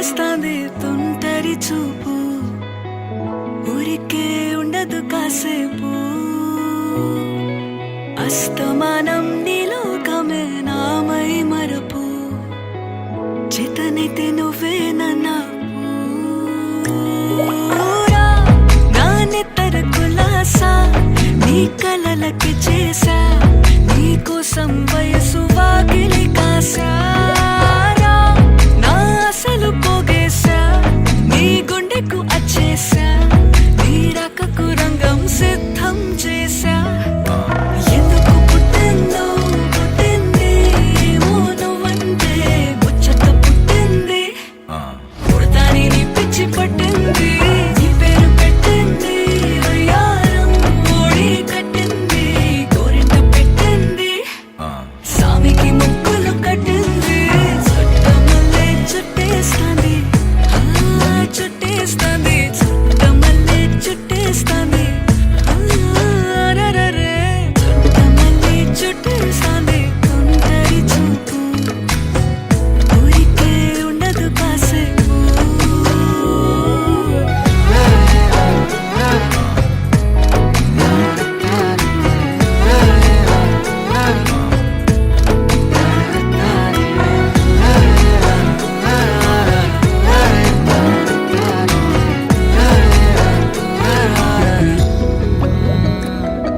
వస్తాంది తుంటరి చూపు, ఊరికే ఉండదు కాసేపు. అస్తమానం నీలోకమే నామై మరపు, చేతనైతే నువ్వే నన్నాపు. నానెత్తర కులాసా నీ కలలకి చేసా, నీ కోసం వయసు వాకిలి కాసా.